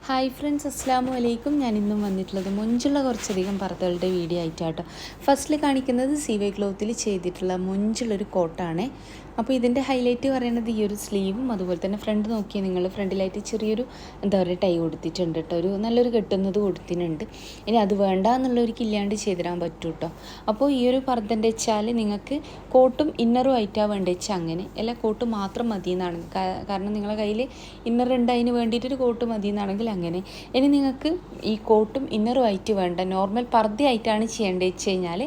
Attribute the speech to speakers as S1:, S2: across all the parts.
S1: Hi friends, അസ്സാം വലൈക്കും. ഞാൻ ഇന്നും വന്നിട്ടുള്ളത് മൊഞ്ചുള്ള കുറച്ചധികം പർദ്ദകളുടെ വീഡിയോ ആയിട്ടാട്ടോ. ഫസ്റ്റിൽ കാണിക്കുന്നത് സീവേ ക്ലോത്തിൽ ചെയ്തിട്ടുള്ള മൊഞ്ചുള്ളൊരു കോട്ടാണ്. അപ്പോൾ ഇതിൻ്റെ ഹൈലൈറ്റ് പറയുന്നത് ഈ ഒരു സ്ലീവും അതുപോലെ തന്നെ ഫ്രണ്ട് നോക്കിയാൽ നിങ്ങൾ ഫ്രണ്ടിലായിട്ട് ചെറിയൊരു ടൈ കൊടുത്തിട്ടുണ്ട് കേട്ടോ. ഒരു നല്ലൊരു കെട്ടുന്നത് കൊടുത്തിട്ടുണ്ട്. ഇനി അത് വേണ്ട എന്നുള്ളവർക്ക് ഇല്ലാണ്ട് ചെയ്തിടാൻ പറ്റും കേട്ടോ. അപ്പോൾ ഈ ഒരു പർദ്ദൻ്റെ വെച്ചാൽ നിങ്ങൾക്ക് കോട്ടും ഇന്നറും ആയിട്ടാണ് വേണ്ടത് വെച്ചാൽ അങ്ങനെ അല്ല, കോട്ട് മാത്രം മതി എന്നാണ്. കാരണം നിങ്ങളുടെ കയ്യിൽ ഇന്നർ ഉണ്ട്, അതിന് വേണ്ടിയിട്ടൊരു കോട്ട് മതി എന്നാണെങ്കിൽ അങ്ങനെ. ഇനി നിങ്ങൾക്ക് ഈ കോട്ടും ഇന്നറും ആയിട്ട് വേണ്ട നോർമൽ പർദ്ദയായിട്ടാണ് ചെയ്യേണ്ടത് വെച്ച് കഴിഞ്ഞാൽ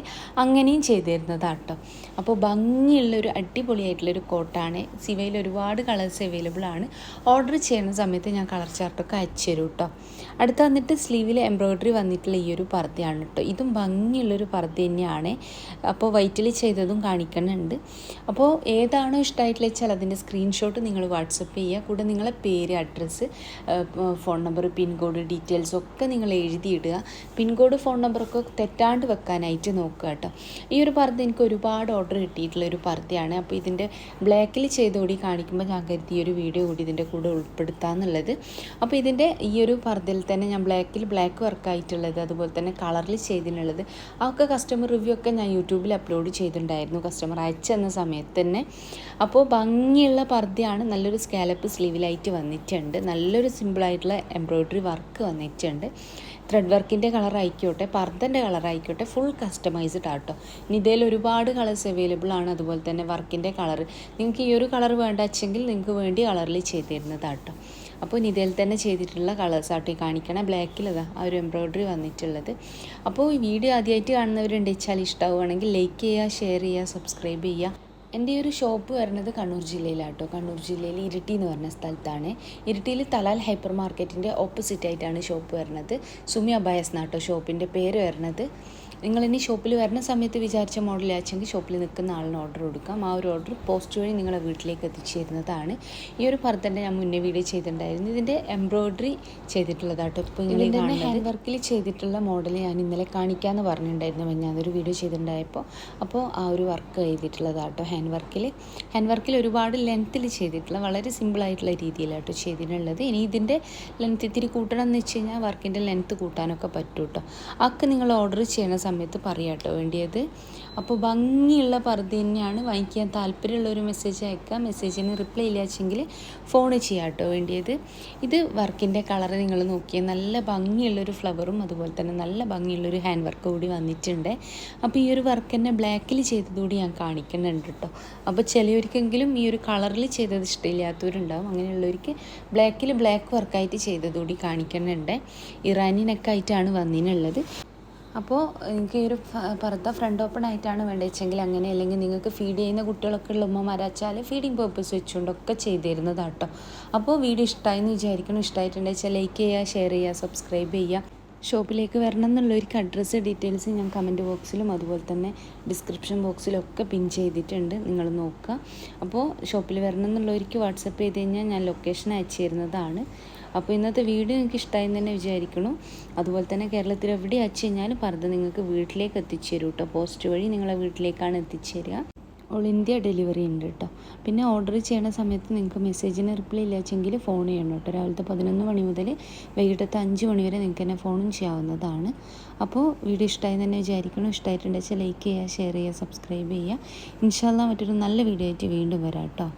S1: അങ്ങനെയും ചെയ്തു തരുന്നതാട്ടോ. അപ്പോൾ ഭംഗിയുള്ളൊരു അടിപൊളിയായിട്ടുള്ളൊരു കോട്ടാണ്. സിവയിൽ ഒരുപാട് കളേഴ്സ് അവൈലബിൾ ആണ്. ഓർഡർ ചെയ്യുന്ന സമയത്ത് ഞാൻ കളർ ചാർട്ടൊക്കെ അയച്ചു തരും കേട്ടോ. അടുത്ത് വന്നിട്ട് സ്ലീവിൽ എംബ്രോയ്ഡറി വന്നിട്ടുള്ള ഈ ഒരു പർദ്ദയാണ് കേട്ടോ. ഇതും ഭംഗിയുള്ളൊരു പർദ്ദ തന്നെയാണ്. അപ്പോൾ വൈറ്റിൽ ചെയ്തതും കാണിക്കുന്നുണ്ട്. അപ്പോൾ ഏതാണോ ഇഷ്ടമായിട്ടുള്ള വെച്ചാൽ അതിൻ്റെ സ്ക്രീൻഷോട്ട് നിങ്ങൾ വാട്സപ്പ് ചെയ്യുക. കൂടെ നിങ്ങളെ പേര്, address, phone number, pincode details ഒക്കെ നിങ്ങൾ എഴുതിയിടുക. പിൻകോഡ് ഫോൺ നമ്പറൊക്കെ തെറ്റാണ്ട് വെക്കാനായിട്ട് നോക്കുക കേട്ടോ. ഈ ഒരു പർദ്ദ എനിക്ക് ഒരുപാട് ഓർഡർ കിട്ടിയിട്ടുള്ളൊരു പർദ്ദയാണ്. അപ്പോൾ ഇതിൻ്റെ ബ്ലാക്കിൽ ചെയ്തുകൂടി കാണിക്കുമ്പോൾ ഞാൻ കരുതി ഈ ഒരു വീഡിയോ കൂടി ഇതിൻ്റെ കൂടെ ഉൾപ്പെടുത്താമെന്നുള്ളത്. അപ്പോൾ ഇതിൻ്റെ ഈ ഒരു പർദ്ദയിൽ തന്നെ ഞാൻ ബ്ലാക്ക് വർക്കായിട്ടുള്ളത്, അതുപോലെ തന്നെ കളറിൽ ചെയ്തിട്ടുള്ളത് അതൊക്കെ കസ്റ്റമർ റിവ്യൂ ഒക്കെ ഞാൻ യൂട്യൂബിൽ അപ്ലോഡ് ചെയ്തിട്ടുണ്ടായിരുന്നു കസ്റ്റമർ അയച്ചെന്ന സമയത്ത് തന്നെ. അപ്പോൾ ഭംഗിയുള്ള പർദ്ദയാണ്. നല്ലൊരു സ്കാലപ്പ് സ്ലീവിലായിട്ട് വന്നിട്ടുണ്ട്. നല്ലൊരു സിമ്പിളായിട്ടുള്ള എംബ്രോയ്ഡറി വർക്ക് വന്നിട്ടുണ്ട്. ത്രെഡ് വർക്കിൻ്റെ കളർ ആയിക്കോട്ടെ, പർദ്ദൻ്റെ കളർ ആയിക്കോട്ടെ, ഫുൾ കസ്റ്റമൈസ്ഡ് ആട്ടോ. ഇനി ഇതിൽ ഒരുപാട് കളേഴ്സ് അവൈലബിൾ ആണ്. അതുപോലെ തന്നെ വർക്കിൻ്റെ കളർ നിങ്ങൾക്ക് ഈ ഒരു കളർ വേണ്ട വെച്ചെങ്കിൽ നിങ്ങൾക്ക് വേണ്ടി കളറിൽ ചെയ്ത് തരുന്നതാട്ടോ. അപ്പോൾ നിതയിൽ തന്നെ ചെയ്തിട്ടുള്ള കളേഴ്സ് ആട്ടോ ഈ കാണിക്കണ. ബ്ലാക്കിലതാ ആ ഒരു എംബ്രോയ്ഡറി വന്നിട്ടുള്ളത്. അപ്പോൾ ഈ വീഡിയോ ആദ്യമായിട്ട് കാണുന്നവരുണ്ട് വെച്ചാൽ ഇഷ്ടമാവുകയാണെങ്കിൽ ലൈക്ക് ചെയ്യുക, ഷെയർ ചെയ്യുക, സബ്സ്ക്രൈബ് ചെയ്യുക. എൻ്റെ ഈ ഒരു ഷോപ്പ് വരുന്നത് കണ്ണൂർ ജില്ലയിലാട്ടോ. കണ്ണൂർ ജില്ലയിൽ ഇരിട്ടി എന്ന് പറഞ്ഞ സ്ഥലത്താണ്. ഇരിട്ടിയിൽ തലാൽ ഹൈപ്പർ മാർക്കറ്റിൻ്റെ ഓപ്പോസിറ്റായിട്ടാണ് ഷോപ്പ് വരുന്നത്. സുമി അബായസ് എന്നാട്ടോ ഷോപ്പിൻ്റെ പേര് വരുന്നത്. നിങ്ങളിനി ഷോപ്പിൽ വരുന്ന സമയത്ത് വിചാരിച്ച മോഡൽ അയച്ചെങ്കിൽ ഷോപ്പിൽ നിൽക്കുന്ന ആളിന് ഓർഡർ കൊടുക്കാം. ആ ഒരു ഓർഡർ പോസ്റ്റ് വഴി നിങ്ങളെ വീട്ടിലേക്ക് എത്തിച്ചു തരുന്നതാണ്. ഈ ഒരു പർദ്ദൻ്റെ ഞാൻ മുന്നേ വീഡിയോ ചെയ്തിട്ടുണ്ടായിരുന്നു. ഇതിൻ്റെ എംബ്രോയ്ഡറി ചെയ്തിട്ടുള്ളതാട്ടോ. ഇപ്പോൾ ഇതിൻ്റെ തന്നെ ഹാൻഡ് വർക്കിൽ ചെയ്തിട്ടുള്ള മോഡൽ ഞാൻ ഇന്നലെ കാണിക്കാമെന്ന് പറഞ്ഞിട്ടുണ്ടായിരുന്നു. ഞാനൊരു വീഡിയോ ചെയ്തിട്ടുണ്ടായപ്പോൾ. അപ്പോൾ ആ ഒരു വർക്ക് ചെയ്തിട്ടുള്ളതാട്ടോ. ഹാൻഡ് വർക്കിൽ ഒരുപാട് ലെങ്ത്തിൽ ചെയ്തിട്ടുള്ള വളരെ സിമ്പിളായിട്ടുള്ള രീതിയിലാട്ടോ ചെയ്തിട്ടുള്ളത്. ഇനി ഇതിൻ്റെ ലെങ്ത്ത് ഇത്തിരി കൂട്ടണം എന്ന് വെച്ച് കഴിഞ്ഞാൽ വർക്കിൻ്റെ ലെങ്ത്ത് കൂട്ടാനൊക്കെ പറ്റും കേട്ടോ. അതൊക്കെ നിങ്ങൾ ഓർഡർ ചെയ്യണ സമയത്ത് പറയാട്ടോ വേണ്ടിയത്. അപ്പോൾ ഭംഗിയുള്ള പർദ്ദ തന്നെയാണ്. വാങ്ങിക്കാൻ താല്പര്യമുള്ളൊരു മെസ്സേജ് അയക്കുക. മെസ്സേജിന് റിപ്ലൈ ഇല്ലാച്ചെങ്കിൽ ഫോൺ ചെയ്യാട്ടോ വേണ്ടിയത്. ഇത് വർക്കിൻ്റെ കളർ നിങ്ങൾ നോക്കിയാൽ നല്ല ഭംഗിയുള്ളൊരു ഫ്ലവറും അതുപോലെ തന്നെ നല്ല ഭംഗിയുള്ളൊരു ഹാൻഡ് വർക്ക് കൂടി വന്നിട്ടുണ്ട്. അപ്പോൾ ഈ ഒരു വർക്ക് തന്നെ ബ്ലാക്കിൽ ചെയ്തതുകൂടി ഞാൻ കാണിക്കുന്നുണ്ട് കേട്ടോ. അപ്പോൾ ചിലവർക്കെങ്കിലും ഈ ഒരു കളറിൽ ചെയ്തത് ഇഷ്ടമില്ലാത്തവരുണ്ടാവും. അങ്ങനെയുള്ളവർക്ക് ബ്ലാക്ക് വർക്കായിട്ട് ചെയ്തതുകൂടി കാണിക്കുന്നുണ്ട്. ഇറാനി നെക്കായിട്ടാണ് വന്നിനുള്ളത്. അപ്പോൾ എനിക്ക് ഈ ഒരു പർദ്ദ ഫ്രണ്ട് ഓപ്പൺ ആയിട്ടാണ് വേണ്ടതെങ്കിൽ അങ്ങനെ, അല്ലെങ്കിൽ നിങ്ങൾക്ക് ഫീഡ് ചെയ്യുന്ന കുട്ടികളൊക്കെ ഉള്ള ഉമ്മമാരാച്ചാൽ ഫീഡിങ് പേർപ്പസ് വെച്ചുകൊണ്ടൊക്കെ ചെയ്തു തരുന്നതാട്ടോ. അപ്പോൾ വീഡിയോ ഇഷ്ടമായെന്ന് വിചാരിക്കണം. ഇഷ്ടമായിട്ടുണ്ടെന്ന് വെച്ചാൽ ലൈക്ക് ചെയ്യുക, ഷെയർ ചെയ്യുക, സബ്സ്ക്രൈബ് ചെയ്യുക. ഷോപ്പിലേക്ക് വരണം എന്നുള്ളവർക്ക് അഡ്രസ്സ് ഡീറ്റെയിൽസ് ഞാൻ കമൻറ്റ് ബോക്സിലും അതുപോലെ തന്നെ ഡിസ്ക്രിപ്ഷൻ ബോക്സിലൊക്കെ പിൻ ചെയ്തിട്ടുണ്ട്, നിങ്ങൾ നോക്കുക. അപ്പോൾ ഷോപ്പിൽ വരണം എന്നുള്ളവർക്ക് വാട്സപ്പ് ചെയ്ത് കഴിഞ്ഞാൽ ഞാൻ ലൊക്കേഷൻ അയച്ചു തരുന്നതാണ്. അപ്പോൾ ഇന്നത്തെ വീഡിയോ നിങ്ങൾക്ക് ഇഷ്ടമായി തന്നെ വിചാരിക്കണം. അതുപോലെ തന്നെ കേരളത്തിൽ എവിടെ അയച്ചു കഴിഞ്ഞാലും പർദ്ദ നിങ്ങൾക്ക് വീട്ടിലേക്ക് എത്തിച്ചു തരും കേട്ടോ. പോസ്റ്റ് വഴി നിങ്ങളെ വീട്ടിലേക്കാണ് എത്തിച്ചു തരിക. ഓൾ ഇന്ത്യ ഡെലിവറി ഉണ്ട് കേട്ടോ. പിന്നെ ഓർഡർ ചെയ്യണ സമയത്ത് നിങ്ങൾക്ക് മെസ്സേജിന് റിപ്ലൈ ഇല്ലാച്ചെങ്കിൽ ഫോൺ ചെയ്യണം കേട്ടോ. രാവിലത്തെ 11 മണി മുതൽ വൈകിട്ടത്തെ 5 മണി വരെ നിങ്ങൾക്ക് എന്നെ ഫോണും ചെയ്യാവുന്നതാണ്. അപ്പോൾ വീഡിയോ ഇഷ്ടമായി തന്നെ വിചാരിക്കണം. ഇഷ്ടമായിട്ടുണ്ടെന്ന് വെച്ചാൽ ലൈക്ക് ചെയ്യുക, ഷെയർ ചെയ്യുക, സബ്സ്ക്രൈബ് ചെയ്യുക. ഇൻഷാ അല്ലാഹ് മറ്റൊരു നല്ല വീഡിയോ ആയിട്ട് വീണ്ടും വരാം കേട്ടോ.